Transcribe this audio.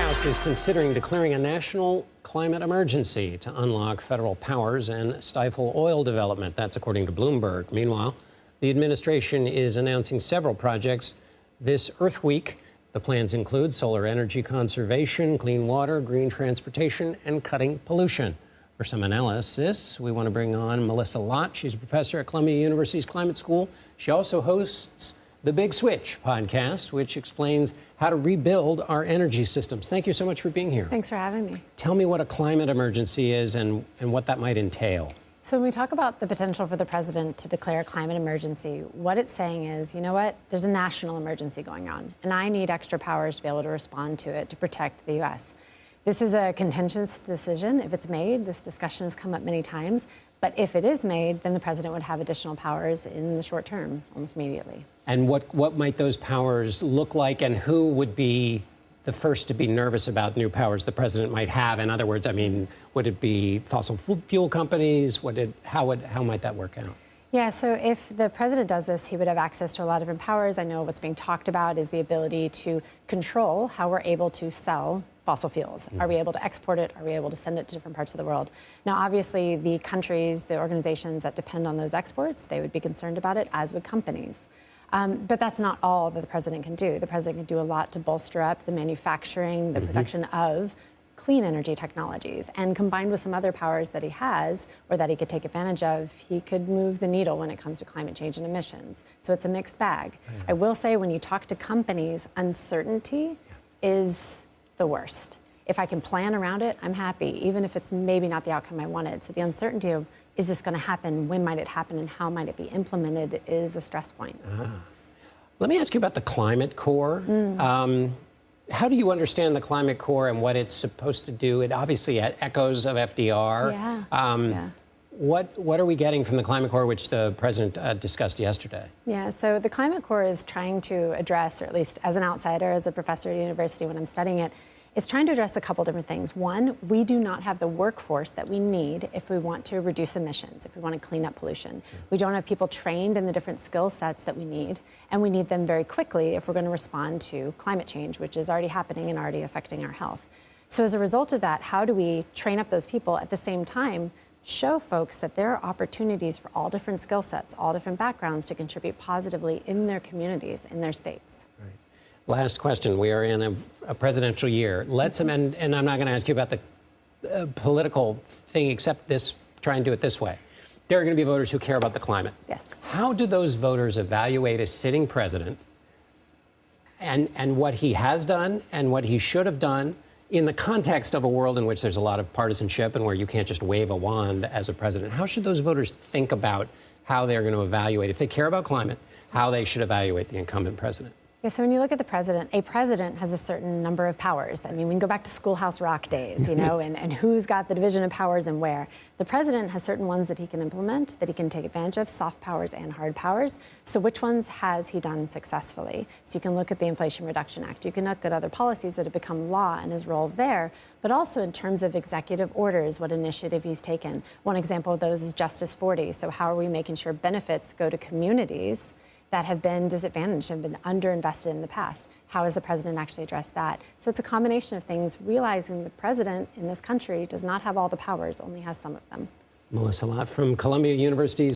House is considering declaring a national climate emergency to unlock federal powers and stifle oil development. That's according to Bloomberg. Meanwhile, the administration is announcing several projects this Earth Week. The plans include solar energy conservation, clean water, green transportation, and cutting pollution. For some analysis, we want to bring on Melissa Lott. She's a professor at Columbia University's Climate School. She also hosts the Big Switch podcast, which explains how to rebuild our energy systems. Thank you so much for being here. Thanks for having me. Tell me what a climate emergency is and what that might entail. So when we talk about the potential for the president to declare a climate emergency, what it's saying is, you know what, there's a national emergency going on, and I need extra powers to be able to respond to it to protect the U.S. This is a contentious decision. If it's made, this discussion has come up many times, but if it is made, then the president would have additional powers in the short term, almost immediately. And what might those powers look like, and who would be the first to be nervous about new powers the president might have? In other words, I mean, would it be fossil fuel companies? How might that work out? Yeah, so if the president does this, he would have access to a lot of different powers. I know what's being talked about is the ability to control how we're able to sell fossil fuels. Are we able to export it? Are we able to send it to different parts of the world? Now, obviously, the countries, the organizations that depend on those exports, they would be concerned about it, as would companies. But that's not all that the president can do. The president can do a lot to bolster up the manufacturing, the production of clean energy technologies. And combined with some other powers that he has, or that he could take advantage of, he could move the needle when it comes to climate change and emissions. So it's a mixed bag. I will say, when you talk to companies, uncertainty is the worst. If I can plan around it, I'm happy, even if it's maybe not the outcome I wanted. So the uncertainty of, is this going to happen, when might it happen, and how might it be implemented is a stress point. Let me ask you about the Climate Corps. How do you understand the Climate Corps and what it's supposed to do? It obviously had echoes of FDR. Yeah. What are we getting from the Climate Corps, which the president discussed yesterday? Yeah, so the Climate Corps is trying to address, or at least as an outsider, as a professor at a university when I'm studying it, it's trying to address a couple different things. One, we do not have the workforce that we need if we want to reduce emissions, if we want to clean up pollution. We don't have people trained in the different skill sets that we need, and we need them very quickly if we're going to respond to climate change, which is already happening and already affecting our health. So as a result of that, how do we train up those people at the same time show folks that there are opportunities for all different skill sets, all different backgrounds to contribute positively in their communities, in their states? Right. Last question. We are in a presidential year. Let's amend, and I'm not going to ask you about the political thing, except this, try and do it this way. There are going to be voters who care about the climate. Yes. How do those voters evaluate a sitting president and what he has done and what he should have done in the context of a world in which there's a lot of partisanship and where you can't just wave a wand as a president? How should those voters think about how they're going to evaluate, if they care about climate, how they should evaluate the incumbent president? Yeah, so when you look at the president, a president has a certain number of powers. I mean, we can go back to Schoolhouse Rock days, you know, and who's got the division of powers and where. The president has certain ones that he can implement, that he can take advantage of, soft powers and hard powers. So which ones has he done successfully? So you can look at the Inflation Reduction Act. You can look at other policies that have become law and his role there, but also in terms of executive orders, what initiative he's taken. One example of those is Justice 40. So how are we making sure benefits go to communities that have been disadvantaged and been underinvested in the past? How has the president actually addressed that? So it's a combination of things, realizing the president in this country does not have all the powers, only has some of them. Melissa Lott from Columbia University's